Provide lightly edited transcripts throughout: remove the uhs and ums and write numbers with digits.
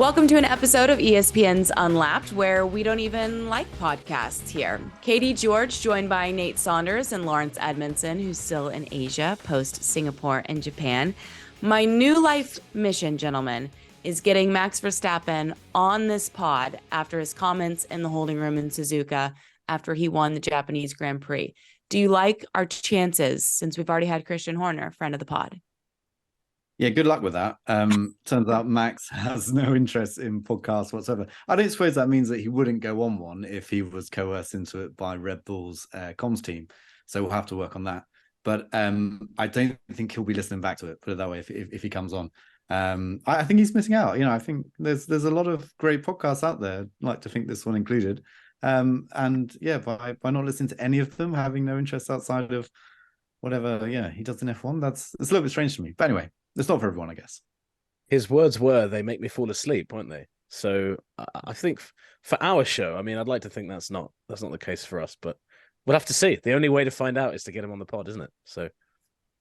Welcome to an episode of ESPN's Unlapped, where we don't even like podcasts here. Katie George, joined by Nate Saunders and Laurence Edmondson, who's still in Asia, post Singapore and Japan. My new life mission, gentlemen, is getting Max Verstappen on this pod after his comments in the holding room in Suzuka after he won the Japanese Grand Prix. Do you like our chances, since we've already had Christian Horner, friend of the pod? Yeah, good luck with that. Turns out Max has no interest in podcasts whatsoever. I don't suppose that means that he wouldn't go on one if he was coerced into it by Red Bull's comms team. So we'll have to work on that. But I don't think he'll be listening back to it, put it that way, if he comes on. I think he's missing out. You know, I think there's a lot of great podcasts out there. I'd like to think this one included. And yeah, by not listening to any of them, having no interest outside of whatever, he does in F1, it's a little bit strange to me. But anyway, it's not for everyone, I guess. His words were, "They make me fall asleep," weren't they? So I think for our show, I mean, I'd like to think that's not the case for us, but we'll have to see. The only way to find out is to get him on the pod, isn't it?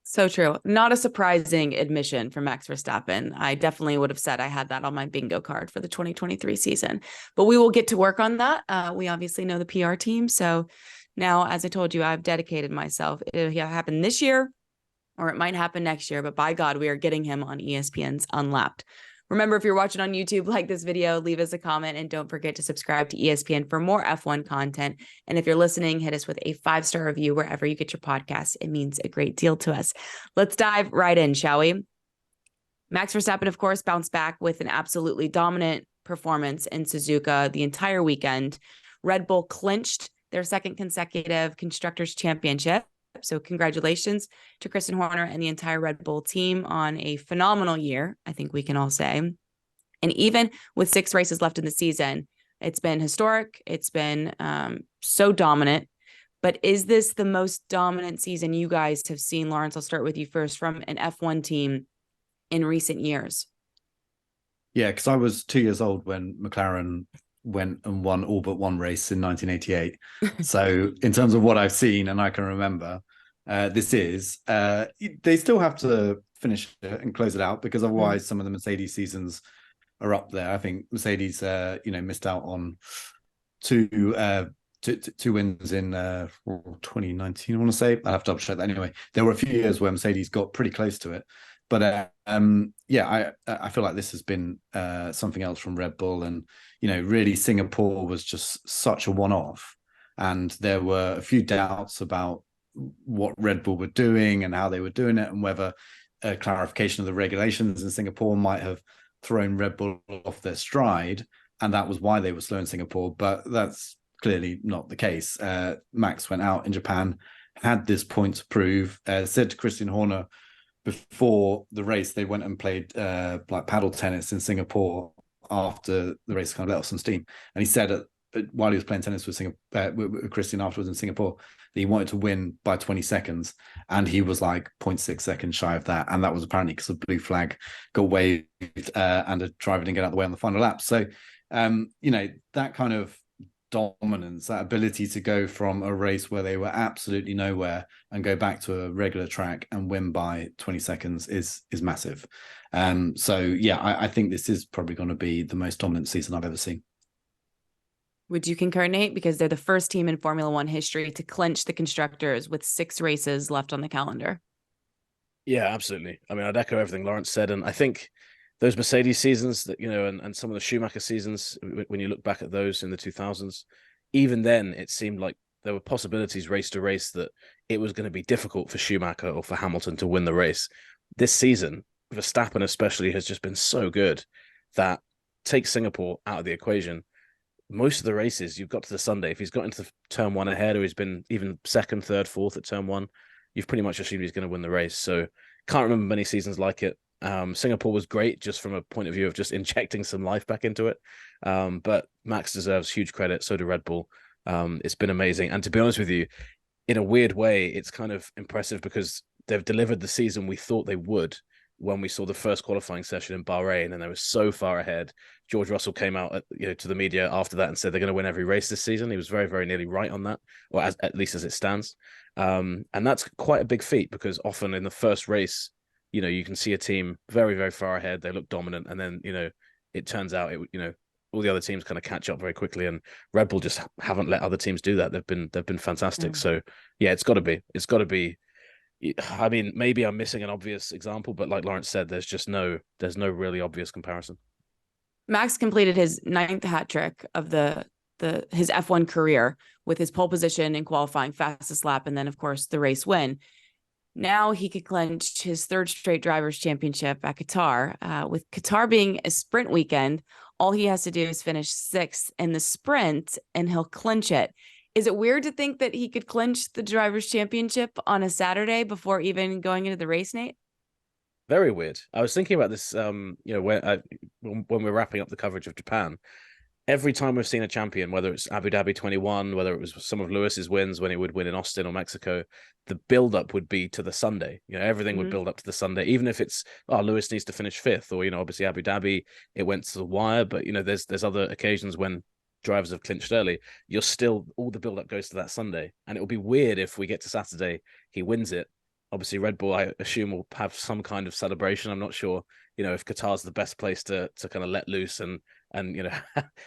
So true. Not a surprising admission from Max Verstappen. I definitely would have said I had that on my bingo card for the 2023 season, but we will get to work on that. We obviously know the PR team. So now, as I told you, I've dedicated myself. It'll happen this year, or it might happen next year, but by God, we are getting him on ESPN's Unlapped. Remember, if you're watching on YouTube, like this video, leave us a comment, and don't forget to subscribe to ESPN for more F1 content. And if you're listening, hit us with a 5-star review wherever you get your podcasts. It means a great deal to us. Let's dive right in, shall we? Max Verstappen, of course, bounced back with an absolutely dominant performance in Suzuka the entire weekend. Red Bull clinched their second consecutive Constructors Championship. So congratulations to Christian Horner and the entire Red Bull team on a phenomenal year, I think we can all say. And even with 6 races left in the season, it's been historic. It's been so dominant. But is this the most dominant season you guys have seen? Laurence, I'll start with you first, from an F1 team in recent years. Yeah, because I was 2 years old when McLaren went and won all but one race in 1988. So in terms of what I've seen and I can remember, this is they still have to finish it and close it out, because otherwise some of the Mercedes seasons are up there. I think Mercedes missed out on two wins in 2019, I want to say. I'll have to double check that. Anyway, there were a few years where Mercedes got pretty close to it. But I feel like this has been something else from Red Bull. And, really Singapore was just such a one-off. And there were a few doubts about what Red Bull were doing and how they were doing it, and whether a clarification of the regulations in Singapore might have thrown Red Bull off their stride. And that was why they were slow in Singapore. But that's clearly not the case. Max went out in Japan, had this point to prove, said to Christian Horner, before the race, they went and played like paddle tennis in Singapore after the race, kind of let off some steam. And he said while he was playing tennis with Christian afterwards in Singapore, that he wanted to win by 20 seconds. And he was like 0.6 seconds shy of that. And that was apparently because the blue flag got waved and a driver didn't get out of the way on the final lap. So, that kind of dominance, that ability to go from a race where they were absolutely nowhere and go back to a regular track and win by 20 seconds is massive. I think this is probably going to be the most dominant season I've ever seen. Would you concur, Nate? Because they're the first team in Formula One history to clinch the Constructors with 6 races left on the calendar. Yeah, absolutely. I mean, I'd echo everything Laurence said. And I think those Mercedes seasons that, and some of the Schumacher seasons, when you look back at those in the 2000s, even then it seemed like there were possibilities race to race that it was going to be difficult for Schumacher or for Hamilton to win the race. This season, Verstappen especially, has just been so good that, take Singapore out of the equation, most of the races you've got to the Sunday, if he's got into turn 1 ahead, or he's been even second, third, fourth at turn 1, you've pretty much assumed he's going to win the race. So can't remember many seasons like it. Singapore was great just from a point of view of just injecting some life back into it. But Max deserves huge credit. So do Red Bull. It's been amazing. And to be honest with you, in a weird way, it's kind of impressive because they've delivered the season we thought they would when we saw the first qualifying session in Bahrain, and they were so far ahead. George Russell came out to the media after that and said they're going to win every race this season. He was very, very nearly right on that, or at least as it stands. And that's quite a big feat, because often in the first race, you can see a team very, very far ahead. They look dominant, and then, it turns out all the other teams kind of catch up very quickly, and Red Bull just haven't let other teams do that. They've been fantastic. So yeah, it's got to be. I mean, maybe I'm missing an obvious example, but like Laurence said, there's no really obvious comparison. Max completed his 9th hat trick of his F1 career with his pole position in qualifying, fastest lap, and then of course the race win. Now he could clinch his 3rd straight drivers' championship at Qatar. With Qatar being a sprint weekend, all he has to do is finish 6th in the sprint, and he'll clinch it. Is it weird to think that he could clinch the drivers' championship on a Saturday before even going into the race, Nate? Very weird. I was thinking about this, when we're wrapping up the coverage of Japan. Every time we've seen a champion, whether it's Abu Dhabi 21, whether it was some of Lewis's wins when he would win in Austin or Mexico, the build-up would be to the Sunday. Everything would build up to the Sunday, even if it's, Lewis needs to finish 5th, or, obviously Abu Dhabi, it went to the wire, but, there's other occasions when drivers have clinched early, all the build-up goes to that Sunday. And it will be weird if we get to Saturday, he wins it. Obviously, Red Bull, I assume, will have some kind of celebration. I'm not sure, if Qatar's the best place to kind of let loose and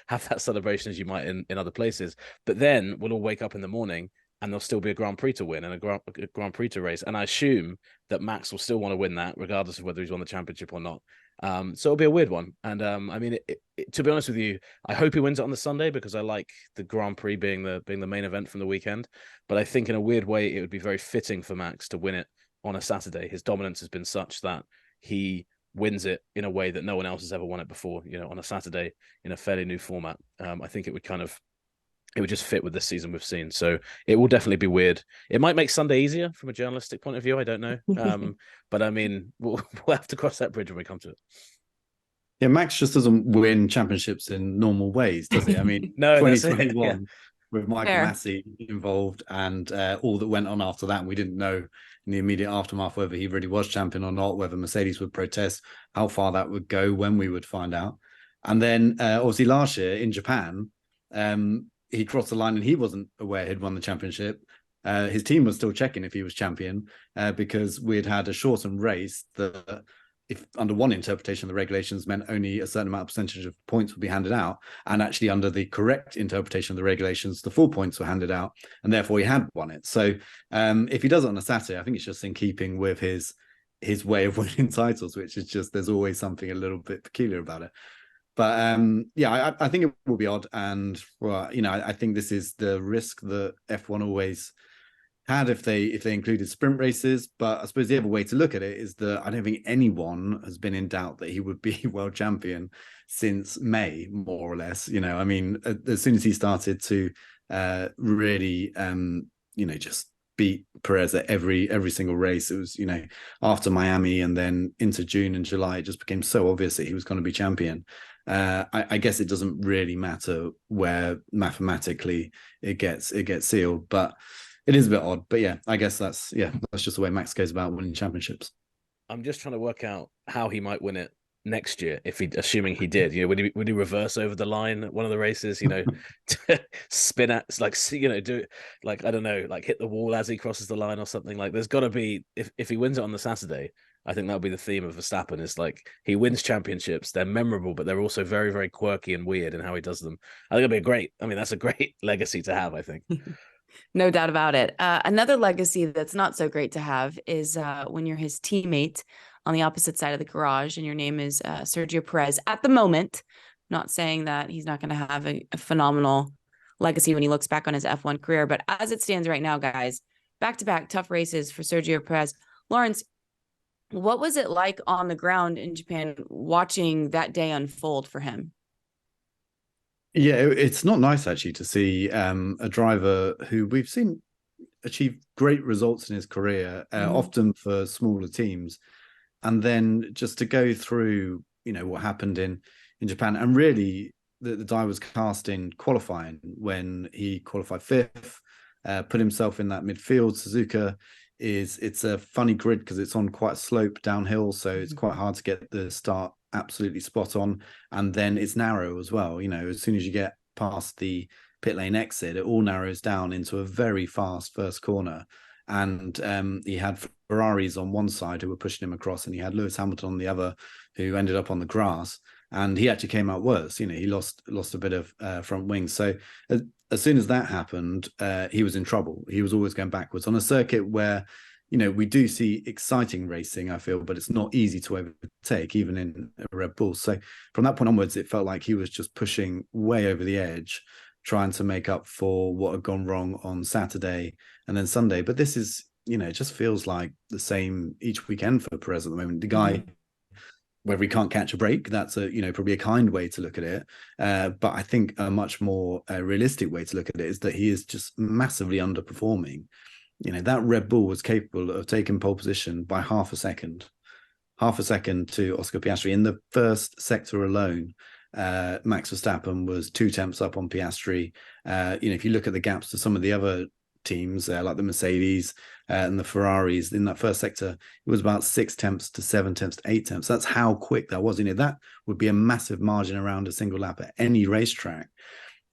have that celebration as you might in other places. But then we'll all wake up in the morning and there'll still be a Grand Prix to win and a Grand Prix to race. And I assume that Max will still want to win that, regardless of whether he's won the championship or not. So it'll be a weird one. And I mean, to be honest with you, I hope he wins it on the Sunday because I like the Grand Prix being the main event from the weekend. But I think in a weird way, it would be very fitting for Max to win it on a Saturday. His dominance has been such that he wins it in a way that no one else has ever won it before, on a Saturday in a fairly new format. I think it would just fit with this season we've seen. So it will definitely be weird. It might make Sunday easier from a journalistic point of view. I don't know. But I mean, we'll have to cross that bridge when we come to it. Yeah, Max just doesn't win championships in normal ways, does he? I mean, no, 2021 with Michael Massey involved and all that went on after that. And we didn't know in the immediate aftermath whether he really was champion or not, whether Mercedes would protest, how far that would go, when we would find out. And then obviously last year in Japan, he crossed the line and he wasn't aware he'd won the championship. His team was still checking if he was champion because we'd had a shortened race that, if under one interpretation of the regulations, meant only a certain amount of percentage of points would be handed out. And actually under the correct interpretation of the regulations, the full points were handed out and therefore he had won it. So if he does it on a Saturday, I think it's just in keeping with his way of winning titles, which is just, there's always something a little bit peculiar about it. But I think it will be odd. And well, I think this is the risk that F1 always had if they included sprint races. But I suppose the other way to look at it is that I don't think anyone has been in doubt that he would be world champion since May, more or less. I mean, as soon as he started to really, just beat Perez at every single race, it was, after Miami and then into June and July, it just became so obvious that he was going to be champion. I guess it doesn't really matter where mathematically it gets sealed, but it is a bit odd. But yeah, I guess that's just the way Max goes about winning championships. I'm just trying to work out how he might win it next year, assuming he did. Would he reverse over the line at one of the races? Spin at do like, I don't know, like hit the wall as he crosses the line or something. Like there's got to be, if he wins it on the Saturday, I think that'll be the theme of Verstappen. Is like he wins championships. They're memorable, but they're also very, very quirky and weird in how he does them. I think that's a great legacy to have, I think. No doubt about it. Another legacy that's not so great to have is when you're his teammate on the opposite side of the garage and your name is Sergio Perez. At the moment, not saying that he's not going to have a phenomenal legacy when he looks back on his F1 career, but as it stands right now, guys, back-to-back tough races for Sergio Perez. Laurence, what was it like on the ground in Japan watching that day unfold for him? Yeah, it's not nice actually to see a driver who we've seen achieve great results in his career, often for smaller teams, and then just to go through, what happened in Japan, and really the die was cast in qualifying when he qualified 5th, put himself in that midfield. Suzuka it's a funny grid because it's on quite a slope downhill, so it's quite hard to get the start absolutely spot on, and then it's narrow as well. As soon as you get past the pit lane exit, it all narrows down into a very fast first corner, and he had Ferraris on one side who were pushing him across, and he had Lewis Hamilton on the other who ended up on the grass. and he actually came out worse. He lost a bit of front wing. So as soon as that happened, he was in trouble. He was always going backwards on a circuit where, we do see exciting racing, I feel, but it's not easy to overtake, even in a Red Bull. So from that point onwards, it felt like he was just pushing way over the edge, trying to make up for what had gone wrong on Saturday and then Sunday. But this is, it just feels like the same each weekend for Perez at the moment. The guy, whether he can't catch a break, that's probably a kind way to look at it. But I think a much more realistic way to look at it is that he is just massively underperforming. That Red Bull was capable of taking pole position by half a second to Oscar Piastri. In the first sector alone, Max Verstappen was 2 tenths up on Piastri. If you look at the gaps to some of the other teams, like the Mercedes and the Ferraris, in that first sector, it was about 6 tenths to 7 tenths to 8 tenths. That's how quick that was. That would be a massive margin around a single lap at any racetrack.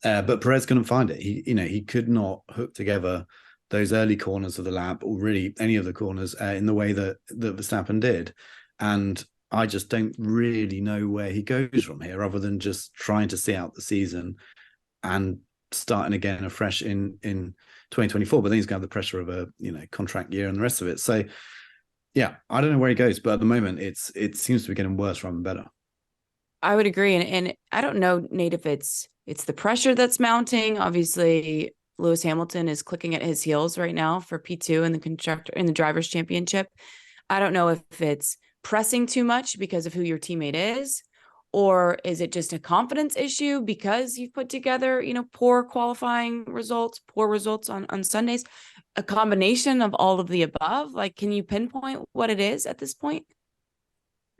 But Perez couldn't find it. He could not hook together those early corners of the lap, or really any of the corners, in the way that Verstappen did. And I just don't really know where he goes from here, other than just trying to see out the season and starting again afresh in 2024. But then he's going to have the pressure of a contract year and the rest of it. So yeah, I don't know where he goes, but at the moment it seems to be getting worse rather than better. I would agree. And I don't know, Nate, if it's the pressure that's mounting. Obviously, Lewis Hamilton is clicking at his heels right now for P2 in the Drivers' Championship. I don't know if it's pressing too much because of who your teammate is, or is it just a confidence issue because you've put together, poor qualifying results, poor results on Sundays, a combination of all of the above? Like, can you pinpoint what it is at this point?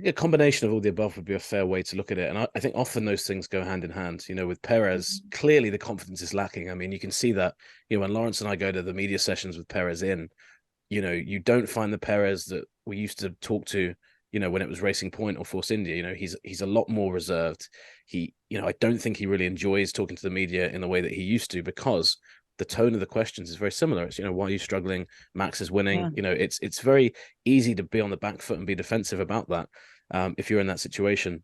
A combination of all the above would be a fair way to look at it. And I think often those things go hand in hand. With Perez, clearly the confidence is lacking. I mean, you can see that, when Laurence and I go to the media sessions with Perez you don't find the Perez that we used to talk to, when it was Racing Point or Force India. He's a lot more reserved. I don't think he really enjoys talking to the media in the way that he used to, because the tone of the questions is very similar. It's, why are you struggling? Max is winning. Yeah. It's very easy to be on the back foot and be defensive about that, if you're in that situation.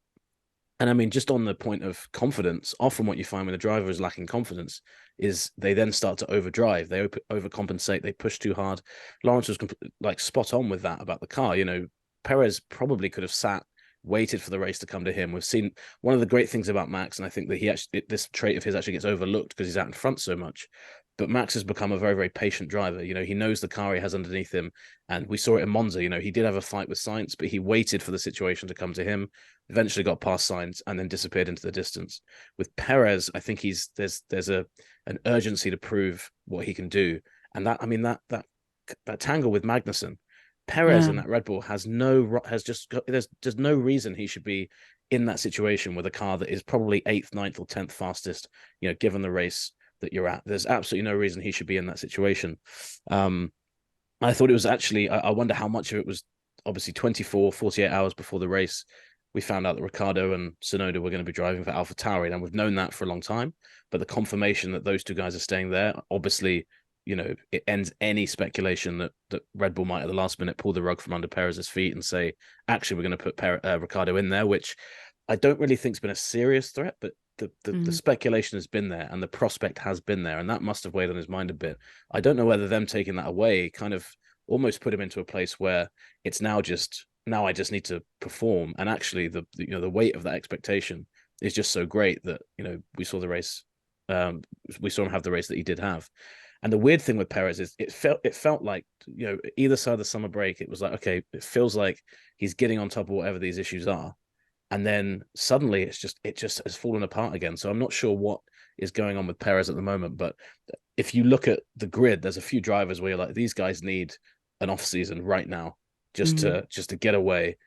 And I mean, just on the point of confidence, often what you find when a driver is lacking confidence is they then start to overdrive. They overcompensate. They push too hard. Laurence was spot on with that about the car. Perez probably could have waited for the race to come to him. We've seen one of the great things about Max, and I think that this trait of his actually gets overlooked because he's out in front so much. But Max has become a very, very patient driver. He knows the car he has underneath him. And we saw it in Monza. He did have a fight with Sainz, but he waited for the situation to come to him, eventually got past Sainz, and then disappeared into the distance. With Perez, I think there's an urgency to prove what he can do. And that tangle with Magnussen, Perez in that Red Bull there's no reason he should be in that situation with a car that is probably 8th, 9th, or 10th fastest, given the race that you're at. There's absolutely no reason he should be in that situation. I thought it was actually, I wonder how much of it was obviously 48 hours before the race. We found out that Ricciardo and Tsunoda were going to be driving for AlphaTauri, and we've known that for a long time. But the confirmation that those two guys are staying there, obviously, it ends any speculation that Red Bull might at the last minute pull the rug from under Perez's feet and say, actually, we're going to put Ricciardo in there, which I don't really think has been a serious threat, but the speculation has been there and the prospect has been there, and that must have weighed on his mind a bit. I don't know whether them taking that away kind of almost put him into a place where it's now I just need to perform, and actually the weight of that expectation is just so great that we saw the race, we saw him have the race that he did have. And the weird thing with Perez is it felt like either side of the summer break, it was like, okay, it feels like he's getting on top of whatever these issues are. And then suddenly it just has fallen apart again. So I'm not sure what is going on with Perez at the moment. But if you look at the grid, there's a few drivers where you're like, these guys need an off season right now just to get away.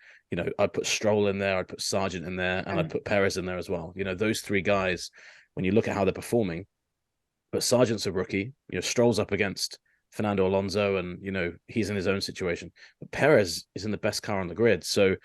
I'd put Stroll in there, I'd put Sargent in there, and I'd put Perez in there as well. Those three guys, when you look at how they're performing, but Sargent's a rookie. Stroll's up against Fernando Alonso, and he's in his own situation. But Perez is in the best car on the grid. So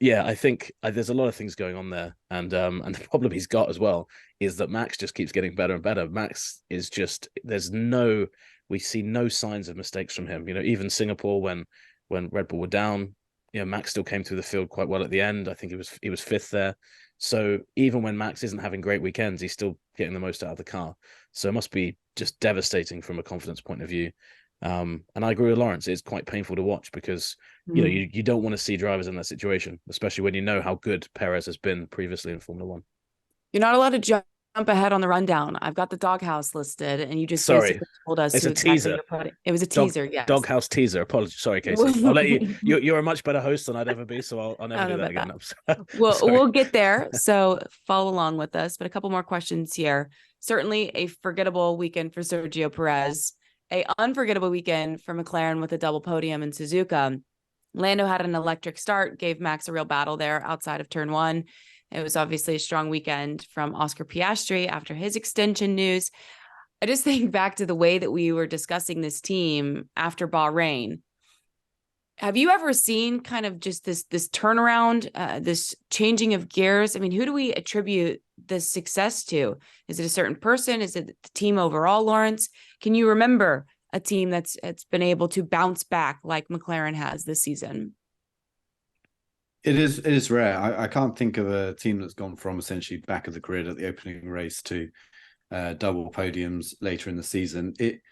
yeah, I think there's a lot of things going on there, and the problem he's got as well is that Max just keeps getting better and better. Max is just we see no signs of mistakes from him. Even Singapore when Red Bull were down, Max still came through the field quite well at the end. I think he was fifth there. So even when Max isn't having great weekends, he's still getting the most out of the car. So it must be just devastating from a confidence point of view. And I agree with Laurence. It's quite painful to watch because, you know, you don't want to see drivers in that situation, especially when you know how good Perez has been previously in Formula One. You're not allowed to jump ahead on the rundown. I've got the Doghouse listed, and you just basically told us it's who a exactly teaser. you're putting. It was a teaser, yes. Doghouse teaser. Apologies. Sorry, Casey. I'll let you. You're a much better host than I'd ever be, so I'll never do that again. We'll get there. So follow along with us. But a couple more questions here. Certainly a forgettable weekend for Sergio Perez. A unforgettable weekend for McLaren with a double podium in Suzuka. Lando had an electric start, gave Max a real battle there outside of turn one. It was obviously a strong weekend from Oscar Piastri after his extension news. I just think back to the way that we were discussing this team after Bahrain. Have you ever seen kind of just this turnaround, this changing of gears? I mean, who do we attribute this success to? Is it a certain person? Is it the team overall, Laurence? Can you remember a team that's been able to bounce back like McLaren has this season? It is rare. I can't think of a team that's gone from essentially back of the grid at the opening race to double podiums later in the season. I think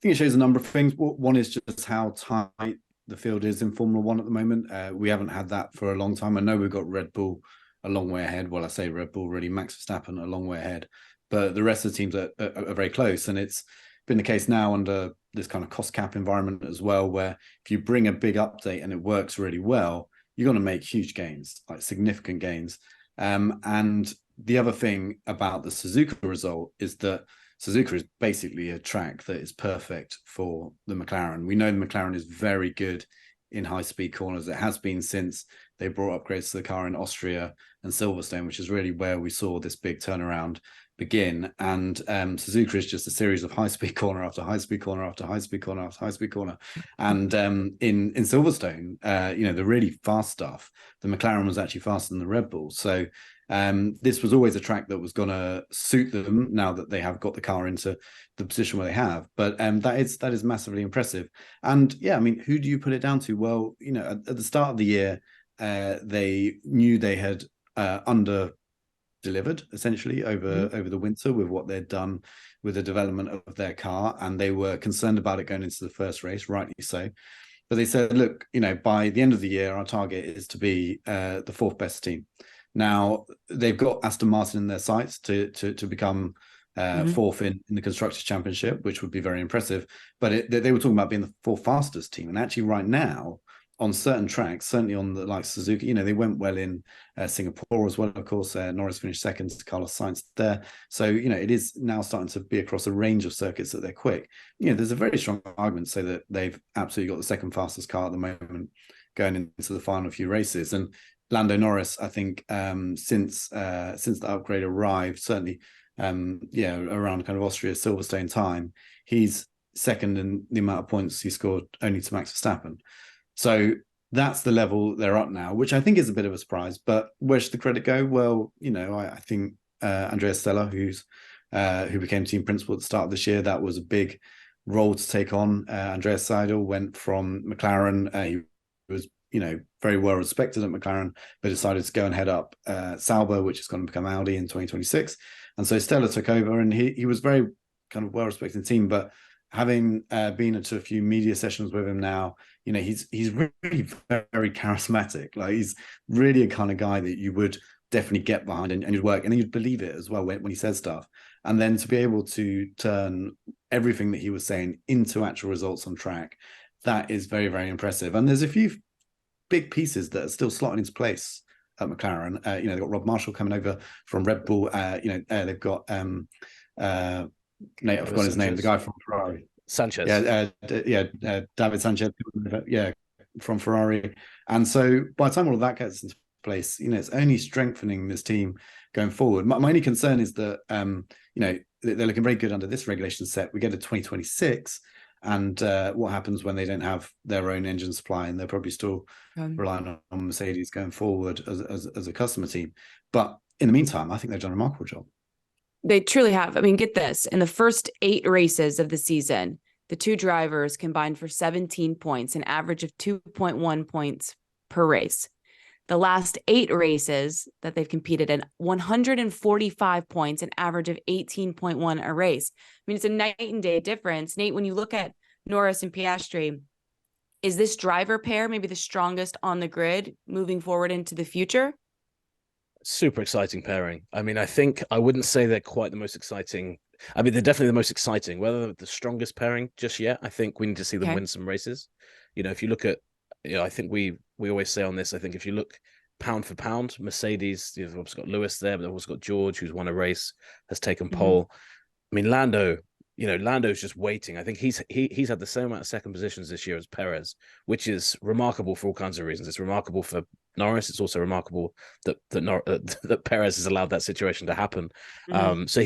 it shows a number of things. One is just how tight the field is in Formula One at the moment. We haven't had that for a long time. I know we've got Red Bull a long way ahead. Well, I say Red Bull, really, Max Verstappen a long way ahead. But the rest of the teams are very close. And it's been the case now under this kind of cost cap environment as well, where if you bring a big update and it works really well, you're going to make huge gains, like significant gains. And the other thing about the Suzuka result is that Suzuka is basically a track that is perfect for the McLaren. We know the McLaren is very good in high-speed corners. It has been since they brought upgrades to the car in Austria and Silverstone, which is really where we saw this big turnaround begin. And Suzuka is just a series of high-speed corner after high-speed corner after high-speed corner after high-speed corner. And in Silverstone, the really fast stuff, the McLaren was actually faster than the Red Bull. So this was always a track that was going to suit them now that they have got the car into the position where they have. But that is massively impressive. And yeah, I mean, who do you put it down to? Well, at the start of the year, they knew they had under-delivered essentially over the winter with what they'd done with the development of their car, and they were concerned about it going into the first race, rightly so. But they said, look, by the end of the year, our target is to be the fourth best team. Now, they've got Aston Martin in their sights to become fourth in the Constructors Championship, which would be very impressive. But they were talking about being the fourth fastest team. And actually right now, on certain tracks, certainly on the like Suzuka, they went well in Singapore as well, of course. Norris finished second, Carlos Sainz there. So, it is now starting to be across a range of circuits that they're quick. There's a very strong argument to say that they've absolutely got the second fastest car at the moment going into the final few races. And Lando Norris, I think, since the upgrade arrived, certainly, around kind of Austria, Silverstone time, he's second in the amount of points he scored only to Max Verstappen. So that's the level they're up now, which I think is a bit of a surprise. But where should the credit go? Well, I think Andrea Stella, who became team principal at the start of this year, that was a big role to take on. Andreas Seidel went from McLaren. He was very well respected at McLaren, but decided to go and head up Sauber, which is going to become Audi in 2026. And so Stella took over, and he was very kind of well respected in the team. But having been to a few media sessions with him now, he's really very charismatic. Like, he's really a kind of guy that you would definitely get behind and you'd work, and then you'd believe it as well when he says stuff. And then to be able to turn everything that he was saying into actual results on track, that is very, very impressive. And there's a few big pieces that are still slotting into place at McLaren. They've got Rob Marshall coming over from Red Bull. They've got Nate, I've forgotten his name, the guy from Ferrari. Sanchez. David Sanchez, from Ferrari. And so by the time all of that gets into place, it's only strengthening this team going forward. My only concern is that, they're looking very good under this regulation set. We get to 2026, and what happens when they don't have their own engine supply, and they're probably still relying on Mercedes going forward as a customer team. But in the meantime, I think they've done a remarkable job. They truly have. I mean, get this. In the first 8 races of the season, the two drivers combined for 17 points, an average of 2.1 points per race. The last 8 races that they've competed in, 145 points, an average of 18.1 a race. I mean, it's a night and day difference. Nate, when you look at Norris and Piastri, is this driver pair maybe the strongest on the grid moving forward into the future? Super exciting pairing. I mean, I think I wouldn't say they're quite the most exciting. I mean, they're definitely the most exciting. Whether they're the strongest pairing just yet, I think we need to see them win some races. If you look at, I think we always say on this, I think if you look pound for pound, Mercedes, they've also got Lewis there, but they've also got George, who's won a race, has taken pole. I mean, Lando's just waiting. I think he's had the same amount of second positions this year as Perez, which is remarkable for all kinds of reasons. It's remarkable for Norris. It's also remarkable that Perez has allowed that situation to happen. So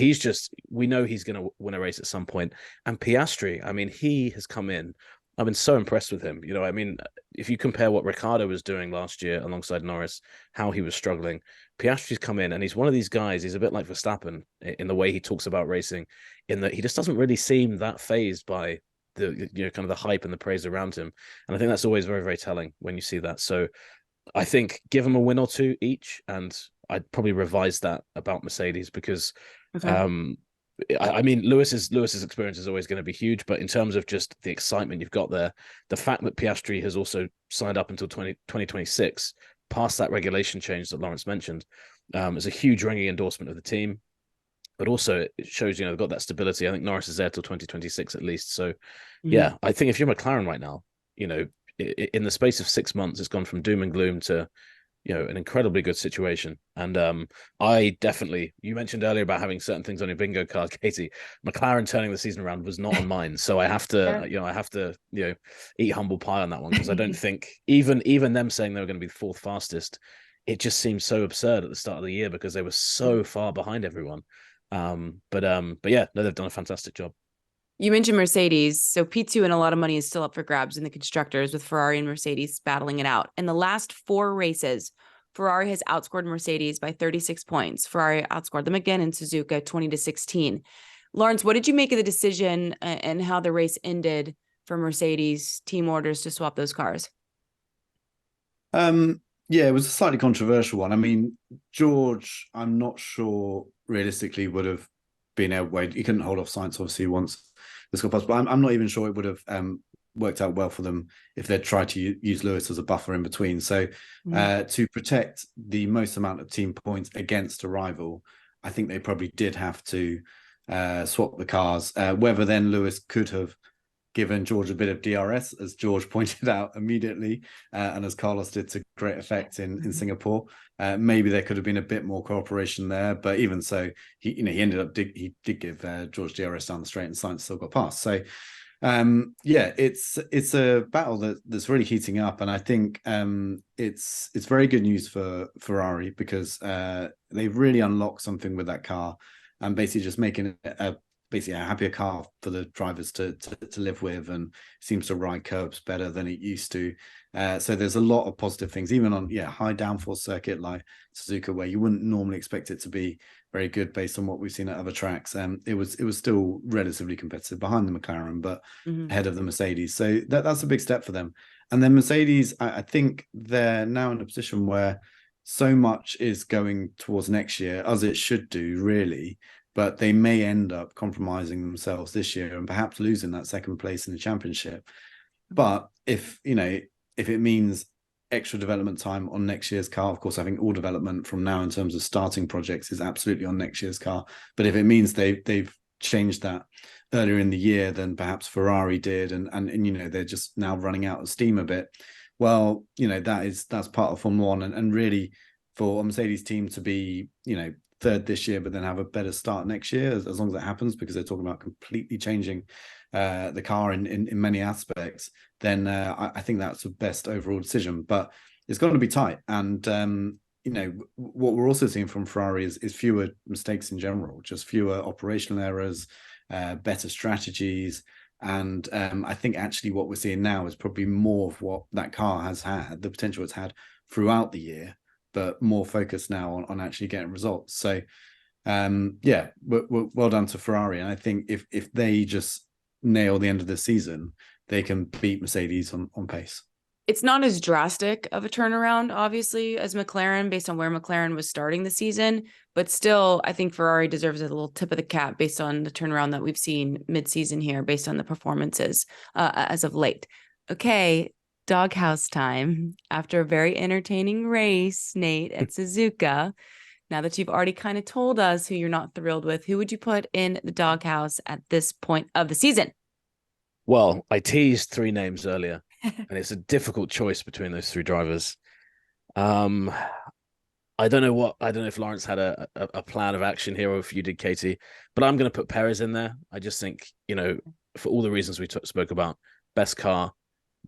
we know he's going to win a race at some point. And Piastri, I mean, he has come in. I've been so impressed with him. I mean, if you compare what Ricciardo was doing last year alongside Norris, how he was struggling, Piastri's come in and he's one of these guys. He's a bit like Verstappen in the way he talks about racing, in that he just doesn't really seem that fazed by the kind of the hype and the praise around him. And I think that's always very, very telling when you see that. So I think give them a win or two each, and I'd probably revise that about Mercedes because I mean, Lewis's experience is always going to be huge, but in terms of just the excitement you've got there, the fact that Piastri has also signed up until 2026, past that regulation change that Laurence mentioned, is a huge ringing endorsement of the team. But also it shows, they've got that stability. I think Norris is there till 2026 at least. So yeah, I think if you're McLaren right now, in the space of 6 months, it's gone from doom and gloom to an incredibly good situation. And I definitely, you mentioned earlier about having certain things on your bingo card, Katie. McLaren turning the season around was not on mine, so I have to, eat humble pie on that one, because I don't think even them saying they were going to be the 4th fastest, it just seemed so absurd at the start of the year because they were so far behind everyone. But yeah, no, they've done a fantastic job. You mentioned Mercedes. So P2 and a lot of money is still up for grabs in the constructors, with Ferrari and Mercedes battling it out. In the last 4 races, Ferrari has outscored Mercedes by 36 points. Ferrari outscored them again in Suzuka 20-16. Laurence, what did you make of the decision and how the race ended for Mercedes team orders to swap those cars? Yeah, it was a slightly controversial one. I mean, George, I'm not sure realistically would have been able to wait. He couldn't hold off Sainz, obviously, once this got past, but I'm not even sure it would have worked out well for them if they'd tried to use Lewis as a buffer in between. So to protect the most amount of team points against a rival, I think they probably did have to swap the cars. Whether then Lewis could have given George a bit of DRS, as George pointed out immediately, and as Carlos did to great effect in Singapore. Maybe there could have been a bit more cooperation there, but even so, he ended up he did give George DRS down the straight, and Sainz still got past. So yeah, it's a battle that's really heating up, and I think it's very good news for Ferrari, because they've really unlocked something with that car, and basically just making it basically a happier car for the drivers to live with, and seems to ride curbs better than it used to. So there's a lot of positive things, even on high downforce circuit like Suzuka, where you wouldn't normally expect it to be very good based on what we've seen at other tracks. It was still relatively competitive behind the McLaren, but ahead of the Mercedes. So that's a big step for them. And then Mercedes, I think they're now in a position where so much is going towards next year, as it should do, really. But they may end up compromising themselves this year and perhaps losing that second place in the championship. But if it means extra development time on next year's car, of course, I think all development from now in terms of starting projects is absolutely on next year's car. But if it means they've changed that earlier in the year than perhaps Ferrari did, and they're just now running out of steam a bit, well, that's part of Formula 1, and really for a Mercedes team to be, third this year, but then have a better start next year, as long as that happens, because they're talking about completely changing the car in many aspects, then I think that's the best overall decision. But it's got to be tight. And, what we're also seeing from Ferrari is fewer mistakes in general, just fewer operational errors, better strategies. And I think actually what we're seeing now is probably more of what that car has had, the potential it's had throughout the year, but more focused now on actually getting results. So, well done to Ferrari. And I think if they just nail the end of the season, they can beat Mercedes on pace. It's not as drastic of a turnaround, obviously, as McLaren, based on where McLaren was starting the season. But still, I think Ferrari deserves a little tip of the cap based on the turnaround that we've seen mid-season here, based on the performances as of late. Okay, Doghouse time. After a very entertaining race, Nate, at Suzuka, now that you've already kind of told us who you're not thrilled with, who would you put in the Doghouse at this point of the season? Well, I teased 3 names earlier, and it's a difficult choice between those 3 drivers. I don't know if Laurence had a plan of action here or if you did, Katie, but I'm going to put Perez in there. I just think, for all the reasons we spoke about, best car,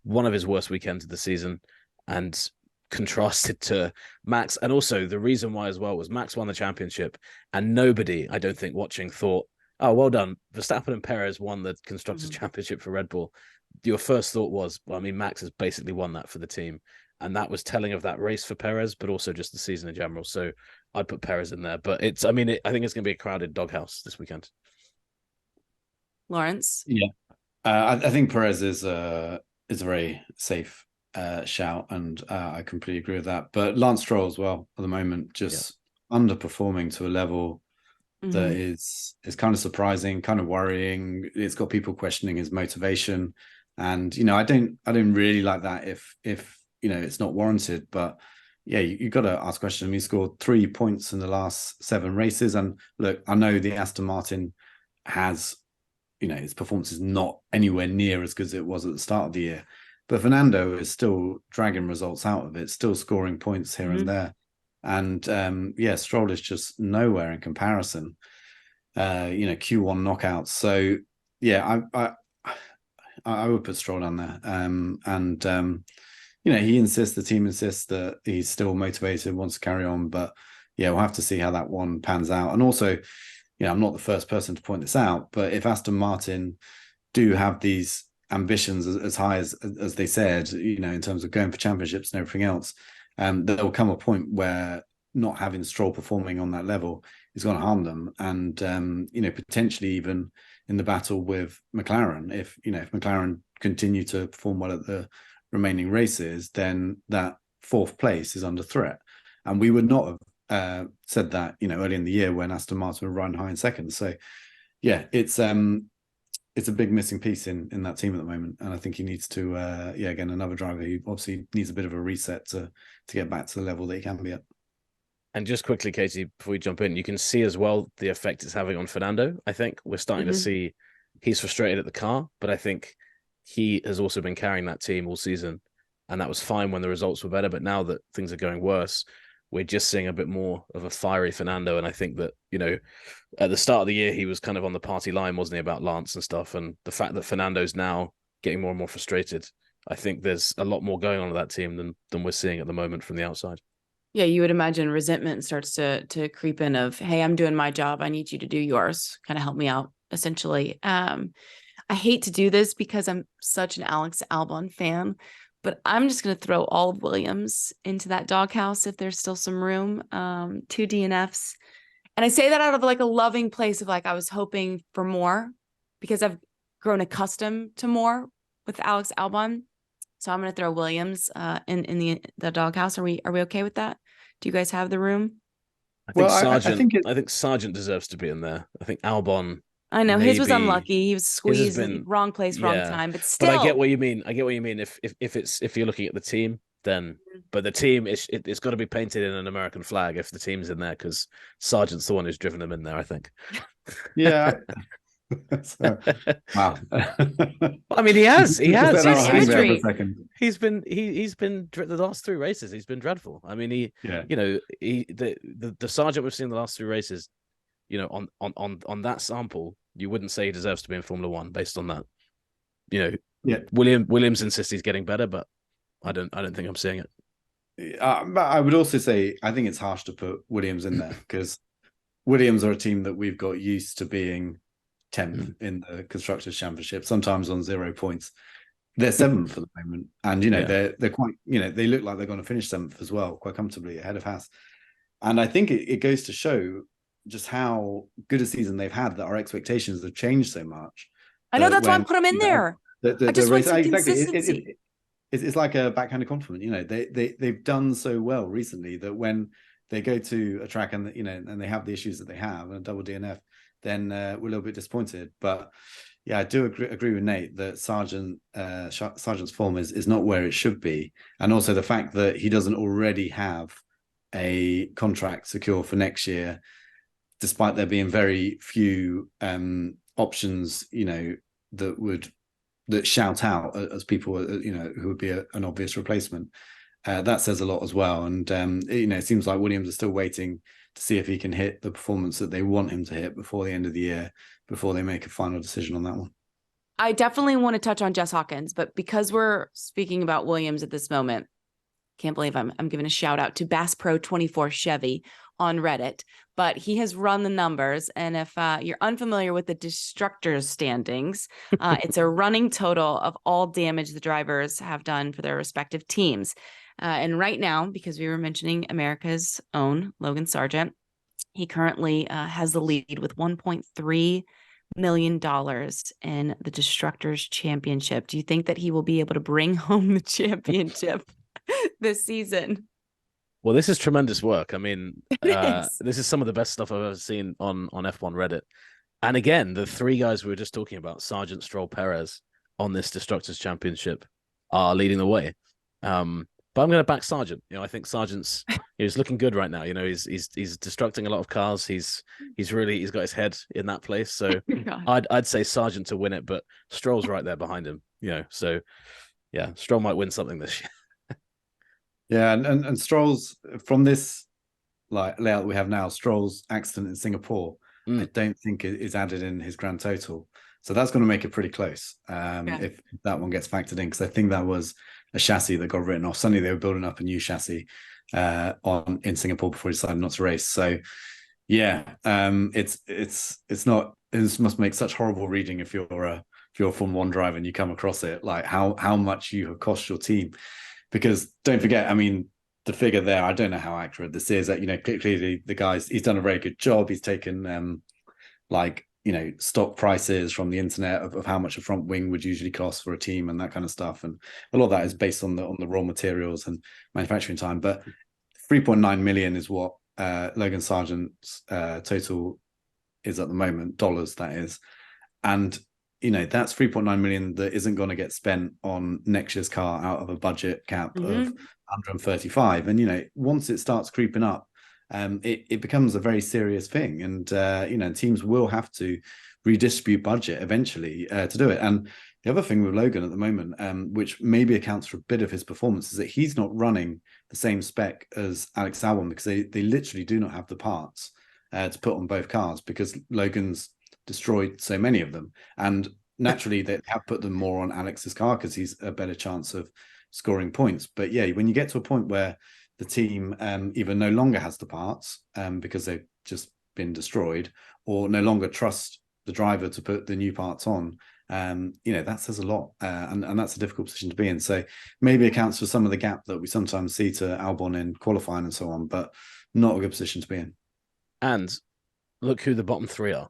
one of his worst weekends of the season, and contrasted to Max. And also the reason why as well was Max won the championship, and nobody, I don't think, watching thought, oh, well done, Verstappen and Perez won the Constructors Championship for Red Bull. Your first thought was, well, I mean, Max has basically won that for the team. And that was telling of that race for Perez, but also just the season in general. So I'd put Perez in there. But I think it's going to be a crowded Doghouse this weekend. Laurence? Yeah. I think Perez is a very safe shout, and I completely agree with that. But Lance Stroll as well, at the moment, just underperforming to a level that is kind of surprising, kind of worrying. It's got people questioning his motivation. And, I don't really like that if it's not warranted, but yeah, you've got to ask questions. He scored 3 points in the last 7 races. And look, I know the Aston Martin has, his performance is not anywhere near as good as it was at the start of the year, but Fernando is still dragging results out of it, still scoring points here and there. And Stroll is just nowhere in comparison, Q1 knockouts. So yeah, I would put Stroll down there. The team insists that he's still motivated, wants to carry on. But yeah, we'll have to see how that one pans out. And also, I'm not the first person to point this out, but if Aston Martin do have these ambitions as high as they said, in terms of going for championships and everything else, there will come a point where not having Stroll performing on that level is going to harm them. And, potentially even in the battle with McLaren, if McLaren continue to perform well at the remaining races, then that 4th place is under threat. And we would not have said that, early in the year when Aston Martin were running high in second. So yeah, it's a big missing piece in that team at the moment. And I think he needs to, again, another driver who obviously needs a bit of a reset to get back to the level that he can be at. And just quickly, Katie, before we jump in, you can see as well the effect it's having on Fernando. I think we're starting to see he's frustrated at the car, but I think he has also been carrying that team all season, and that was fine when the results were better. But now that things are going worse, we're just seeing a bit more of a fiery Fernando. And I think that, at the start of the year, he was kind of on the party line, wasn't he, about Lance and stuff. And the fact that Fernando's now getting more and more frustrated, I think there's a lot more going on with that team than we're seeing at the moment from the outside. Yeah, you would imagine resentment starts to creep in of, hey, I'm doing my job, I need you to do yours. Kind of help me out, essentially. I hate to do this because I'm such an Alex Albon fan, but I'm just going to throw all of Williams into that Doghouse if there's still some room. 2 DNFs. And I say that out of like a loving place of like, I was hoping for more because I've grown accustomed to more with Alex Albon. So I'm going to throw Williams in the Doghouse. Are we okay with that? Do you guys have the room? I think Sargent deserves to be in there. I think Albon. I know his was unlucky. He was squeezed in wrong place, wrong time. But still, but I get what you mean. If you're looking at the team, then but the team it's got to be painted in an American flag if the team's in there, because Sargent's the one who's driven them in there, I think. Yeah. So, wow. I mean, he has. He's been the last 3 races. He's been dreadful. I mean, the Sargent we've seen in the last 3 races, on that sample, you wouldn't say he deserves to be in Formula One based on that. Williams insists he's getting better, but I don't think I'm seeing it. But I would also say I think it's harsh to put Williams in there because Williams are a team that we've got used to being 10th in the Constructors Championship, sometimes on 0 points. They're 7th at the moment, and they're quite, they look like they're going to finish 7th as well, quite comfortably ahead of Haas. And I think it goes to show just how good a season they've had that our expectations have changed so much. I know, that's why I put them in there. I just want some consistency. it's like a backhanded compliment. You know, they've done so well recently that when they go to a track and, you know, and they have the issues that they have and a double DNF, then we're a little bit disappointed. But yeah, I do agree with Nate that Sargent's form is not where it should be, and also the fact that he doesn't already have a contract secure for next year, despite there being very few options, you know, that shout out as people, you know, who would be an obvious replacement. That says a lot as well. And you know, it seems like Williams are still waiting to see if he can hit the performance that they want him to hit before the end of the year, before they make a final decision on that one. I definitely want to touch on Jess Hawkins, but because we're speaking about Williams at this moment, can't believe I'm giving a shout out to Bass Pro 24 Chevy on Reddit, but he has run the numbers. And if you're unfamiliar with the Destructors standings, it's a running total of all damage the drivers have done for their respective teams. And right now, because we were mentioning America's own Logan Sargent, he currently has the lead with $1.3 million in the Destructors Championship. Do you think that he will be able to bring home the championship this season? Well, this is tremendous work. I mean, This is some of the best stuff I've ever seen on F1 Reddit. And again, the three guys we were just talking about, Sargent, Stroll, Perez, on this Destructors Championship are leading the way. But I'm going to back Sargent. You know, I think Sargent's he's looking good right now. You know, he's destructing a lot of cars. He's got his head in that place. So I'd say Sargent to win it, but Stroll's right there behind him. You know, so yeah, Stroll might win something this year. Yeah, and Stroll's from this like layout we have now, Stroll's accident in Singapore, I don't think is added in his grand total. So that's going to make it pretty close if that one gets factored in, because I think that was a chassis that got written off. Suddenly they were building up a new chassis in Singapore before he decided not to race. So yeah, it's not. This must make such horrible reading if you're a Formula One driver and you come across it, like how much you have cost your team. Because don't forget, I mean, the figure there, I don't know how accurate this is. That, you know, clearly the guy's, he's done a very good job. He's taken like, you know, stock prices from the internet of how much a front wing would usually cost for a team and that kind of stuff. And a lot of that is based on the raw materials and manufacturing time. But 3.9 million is what Logan Sargent's total is at the moment, dollars that is. And you know, that's 3.9 million that isn't going to get spent on next year's car out of a budget cap of 135. And, you know, once it starts creeping up, it becomes a very serious thing. And, you know, teams will have to redistribute budget eventually to do it. And the other thing with Logan at the moment, which maybe accounts for a bit of his performance, is that he's not running the same spec as Alex Albon, because they literally do not have the parts to put on both cars, because Logan's destroyed so many of them, and naturally they have put them more on Alex's car because he's a better chance of scoring points. But yeah, when you get to a point where the team either no longer has the parts because they've just been destroyed, or no longer trust the driver to put the new parts on, you know, that says a lot, and that's a difficult position to be in. So maybe accounts for some of the gap that we sometimes see to Albon in qualifying and so on, but not a good position to be in. And look who the bottom three are.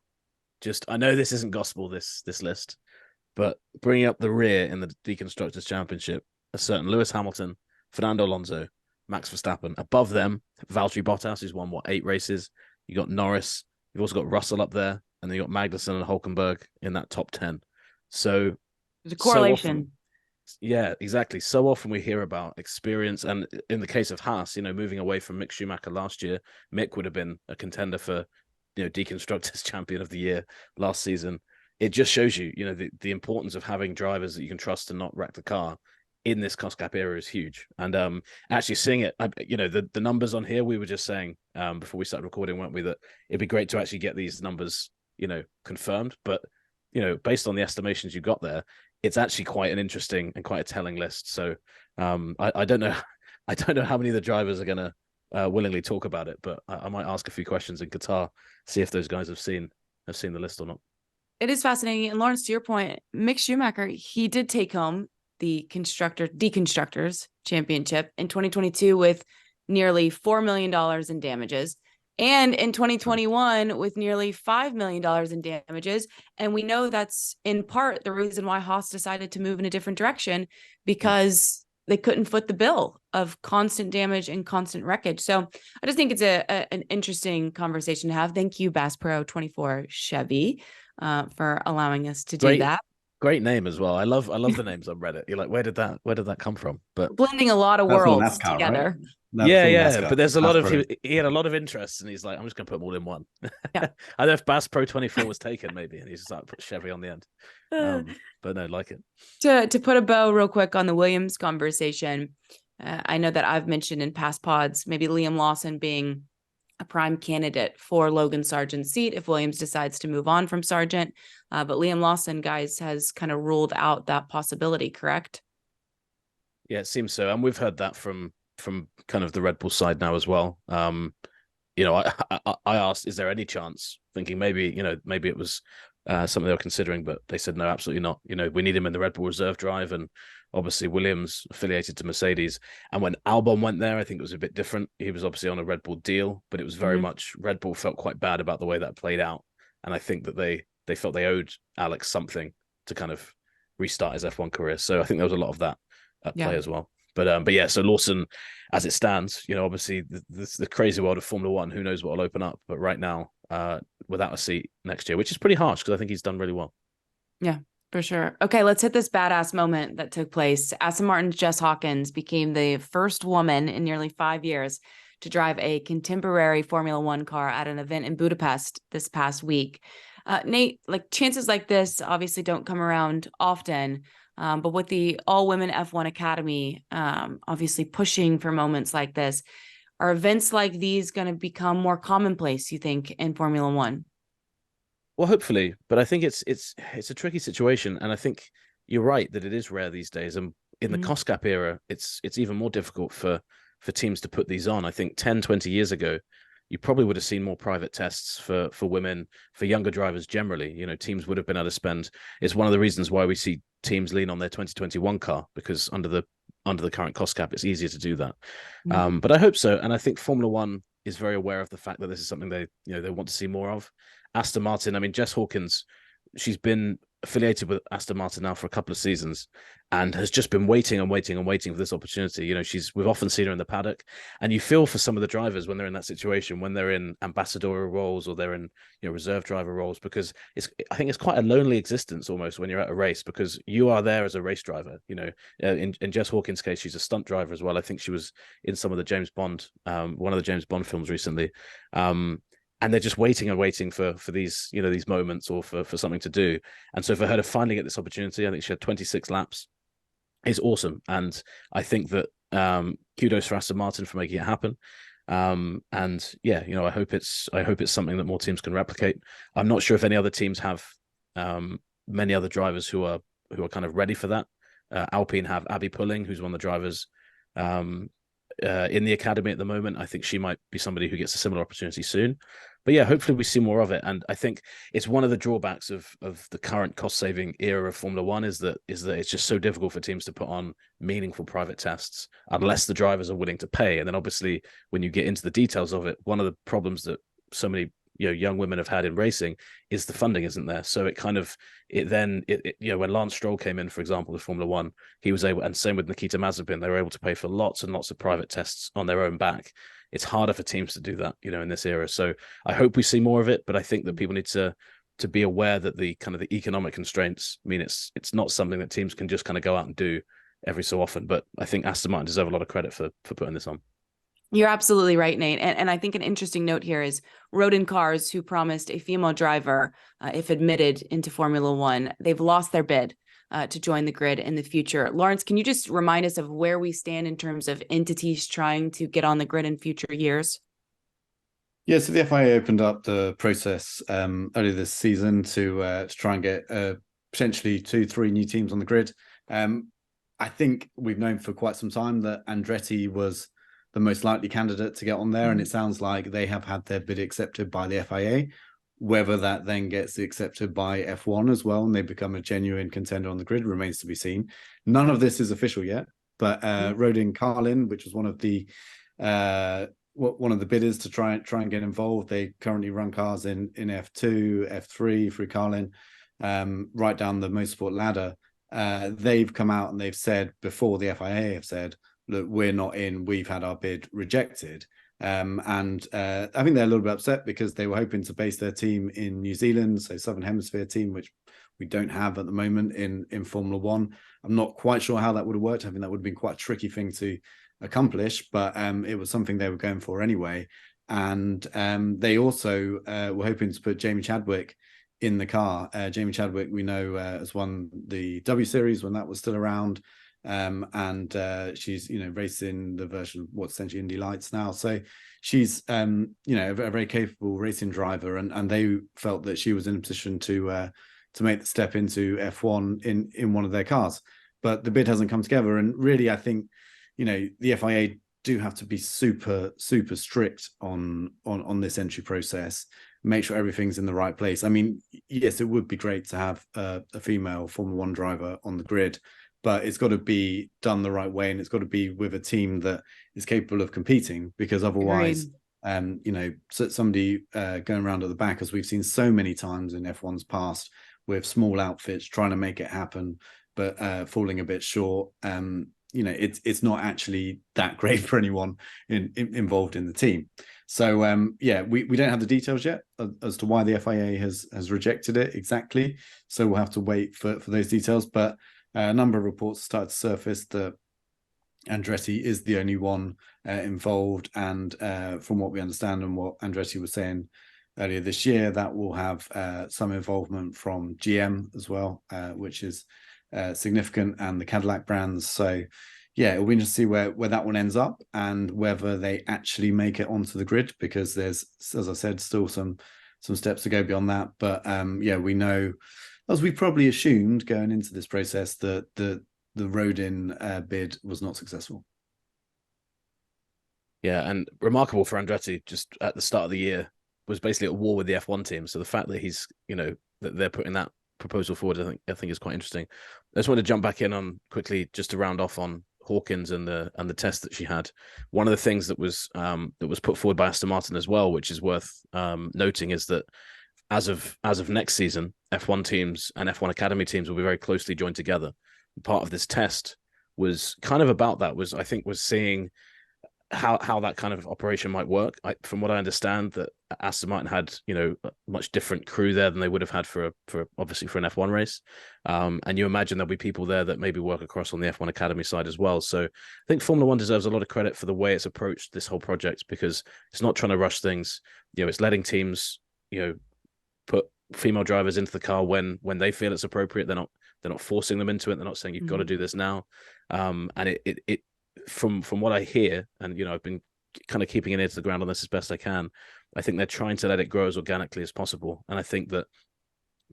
Just, I know this isn't gospel, this list, but bringing up the rear in the Constructors Championship, a certain Lewis Hamilton, Fernando Alonso, Max Verstappen. Above them, Valtteri Bottas, who's won, 8 races. You got Norris. You've also got Russell up there, and then you got Magnussen and Hülkenberg in that top 10. So there's a correlation. Yeah, exactly. So often we hear about experience, and in the case of Haas, you know, moving away from Mick Schumacher last year, Mick would have been a contender for, you know, Deconstructors Champion of the Year last season. It just shows you, you know, the importance of having drivers that you can trust to not wreck the car in this cost cap era is huge. And actually seeing it, you know, the numbers on here, we were just saying before we started recording, weren't we, that it'd be great to actually get these numbers, you know, confirmed. But, you know, based on the estimations you got there, it's actually quite an interesting and quite a telling list. So I don't know. I don't know how many of the drivers are going to willingly talk about it, but I might ask a few questions in Qatar, see if those guys have seen the list or not. It is fascinating. And Laurence, to your point, Mick Schumacher, he did take home the Deconstructors Championship in 2022 with nearly $4 million in damages, and in 2021 with nearly $5 million in damages. And we know that's in part the reason why Haas decided to move in a different direction, because they couldn't foot the bill of constant damage and constant wreckage. So I just think it's an interesting conversation to have. Thank you, Bass Pro 24 Chevy, for allowing us to do that. Great name as well. I love the names on Reddit. You're like, where did that come from? But blending a lot of worlds NASCAR, together. Right? Yeah. But there's a lot of he had a lot of interest, and he's like, I'm just gonna put them all in one. Yeah. I don't know if Bass Pro 24 was taken, maybe, and he's just like put Chevy on the end. But no, like it. To put a bow real quick on the Williams conversation, I know that I've mentioned in past pods maybe Liam Lawson being a prime candidate for Logan Sargent's seat if Williams decides to move on from Sargent. But Liam Lawson, guys, has kind of ruled out that possibility, correct? Yeah, it seems so. And we've heard that from kind of the Red Bull side now as well. I asked, is there any chance, thinking maybe it was something they were considering, but they said, no, absolutely not. We need him in the Red Bull reserve drive. And obviously Williams affiliated to Mercedes. And when Albon went there, I think it was a bit different. He was obviously on a Red Bull deal, but it was very much Red Bull felt quite bad about the way that played out. And I think that they felt they owed Alex something to kind of restart his F1 career. So I think there was a lot of that at play as well. But yeah, so Lawson, as it stands, obviously the crazy world of Formula One, who knows what will open up. But right now, without a seat next year, which is pretty harsh because I think he's done really well. Yeah. For sure. Okay, let's hit this badass moment that took place. Aston Martin's Jess Hawkins became the first woman in nearly 5 years to drive a contemporary Formula One car at an event in Budapest this past week. Nate, chances like this obviously don't come around often, but with the all-women F1 Academy obviously pushing for moments like this, are events like these going to become more commonplace, you think, in Formula One? Well, hopefully, but I think it's a tricky situation, and I think you're right that it is rare these days. And in the cost cap era, it's even more difficult for teams to put these on. I think 10, 20 years ago, you probably would have seen more private tests for women, for younger drivers generally. Teams would have been able to spend. It's one of the reasons why we see teams lean on their 2021 car, because under the current cost cap, it's easier to do that. But I hope so, and I think Formula One is very aware of the fact that this is something they want to see more of. Aston Martin, I mean, Jess Hawkins, she's been affiliated with Aston Martin now for a couple of seasons and has just been waiting for this opportunity. We've often seen her in the paddock, and you feel for some of the drivers when they're in that situation, when they're in ambassadorial roles or they're in reserve driver roles, because I think it's quite a lonely existence almost when you're at a race, because you are there as a race driver. In Jess Hawkins' case, she's a stunt driver as well. I think she was in some of the James Bond, one of the James Bond films recently. And they're just waiting for these, these moments or for something to do. And so for her to finally get this opportunity, I think she had 26 laps, is awesome. And I think that kudos for Aston Martin for making it happen. And yeah, I hope it's something that more teams can replicate. I'm not sure if any other teams have many other drivers who are kind of ready for that. Alpine have Abby Pulling, who's one of the drivers in the academy at the moment. I think she might be somebody who gets a similar opportunity soon. But yeah, hopefully we see more of it. And I think it's one of the drawbacks of the current cost-saving era of Formula One is that it's just so difficult for teams to put on meaningful private tests unless the drivers are willing to pay. And then obviously when you get into the details of it, one of the problems that so many young women have had in racing is the funding isn't there. So when Lance Stroll came in, for example, to Formula One, he was able, and same with Nikita Mazepin, they were able to pay for lots and lots of private tests on their own back. It's harder for teams to do that, in this era. So I hope we see more of it, but I think that people need to be aware that the kind of the economic constraints mean it's not something that teams can just kind of go out and do every so often. But I think Aston Martin deserve a lot of credit for putting this on. You're absolutely right, Nate. And I think an interesting note here is Rodin Cars, who promised a female driver, if admitted into Formula One, they've lost their bid to join the grid in the future. Laurence, can you just remind us of where we stand in terms of entities trying to get on the grid in future years? Yeah, so the FIA opened up the process earlier this season to try and get potentially 2-3 new teams on the grid. I think we've known for quite some time that Andretti was the most likely candidate to get on there, and it sounds like they have had their bid accepted by the FIA. Whether that then gets accepted by F1 as well and they become a genuine contender on the grid remains to be seen. None of this is official yet, but Rodin Cars, which was one of the bidders to try and get involved, they currently run cars in F2, F3 through Carlin, right down the motorsport ladder. they've come out and they've said, before the FIA have said, look, we're not in, we've had our bid rejected. I think they're a little bit upset because they were hoping to base their team in New Zealand, so Southern Hemisphere team, which we don't have at the moment in Formula One. I'm not quite sure how that would have worked. I think that would have been quite a tricky thing to accomplish, but it was something they were going for anyway. And they also were hoping to put Jamie Chadwick in the car. Jamie Chadwick, we know, has won the W Series when that was still around. And she's, racing the version of what's essentially Indy Lights now. So she's, a very capable racing driver, and they felt that she was in a position to make the step into F1 in one of their cars. But the bid hasn't come together. And really, I think, the FIA do have to be super, super strict on this entry process, make sure everything's in the right place. I mean, yes, it would be great to have a female Formula One driver on the grid, but it's got to be done the right way, and it's got to be with a team that is capable of competing, because otherwise, somebody going around at the back, as we've seen so many times in F1's past, with small outfits trying to make it happen, but falling a bit short. It's not actually that great for anyone involved in the team. So we don't have the details yet as to why the FIA has rejected it exactly. So we'll have to wait for those details. But a number of reports started to surface that Andretti is the only one involved. And from what we understand and what Andretti was saying earlier this year, that will have some involvement from GM as well, which is significant, and the Cadillac brands. So it'll be interesting to see where that one ends up and whether they actually make it onto the grid, because there's, as I said, still some steps to go beyond that. But we know, as we probably assumed going into this process, that the Rodin bid was not successful. Yeah, and remarkable for Andretti, just at the start of the year, was basically at war with the F1 team. So the fact that he's, that they're putting that proposal forward, I think is quite interesting. I just want to jump back in on quickly, just to round off on Hawkins and the test that she had. One of the things that was put forward by Aston Martin as well, which is worth noting, is that as of next season, F1 teams and F1 Academy teams will be very closely joined together. Part of this test was kind of about that, was seeing how that kind of operation might work. From what I understand, that Aston Martin had a much different crew there than they would have had for obviously for an F1 race, and you imagine there'll be people there that maybe work across on the F1 Academy side as well. So I think Formula One deserves a lot of credit for the way it's approached this whole project, because it's not trying to rush things. It's letting teams put female drivers into the car when they feel it's appropriate. They're not forcing them into it. They're not saying you've got to do this now. And it from what I hear, and I've been kind of keeping an ear to the ground on this as best I can, I think they're trying to let it grow as organically as possible. And I think that,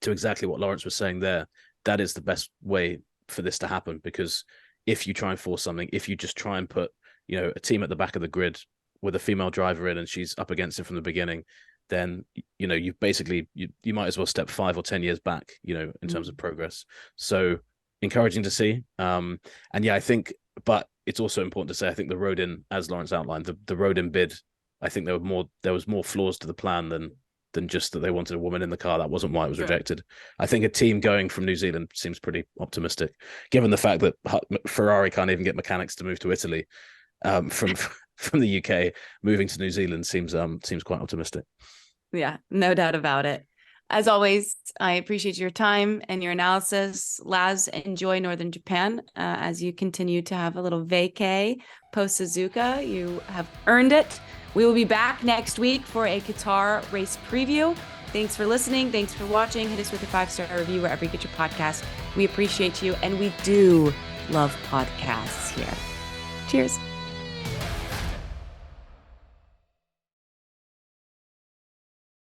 to exactly what Laurence was saying there, that is the best way for this to happen. Because if you try and force something, if you just try and put a team at the back of the grid with a female driver in and she's up against it from the beginning, then you've basically you might as well step 5 or 10 years back in terms of progress. So encouraging to see. And I think, but it's also important to say, I think the Rodin, as Laurence outlined, the Rodin bid, I think there was more flaws to the plan than just that they wanted a woman in the car. That wasn't why it was rejected. I think a team going from New Zealand seems pretty optimistic, given the fact that Ferrari can't even get mechanics to move to Italy from the UK. Moving to New Zealand seems quite optimistic. Yeah, no doubt about it. As always, I appreciate your time and your analysis. Laz, enjoy Northern Japan as you continue to have a little vacay post Suzuka. You have earned it. We will be back next week for a Qatar race preview. Thanks for listening. Thanks for watching. Hit us with a 5-star review wherever you get your podcast. We appreciate you, and we do love podcasts here. Cheers.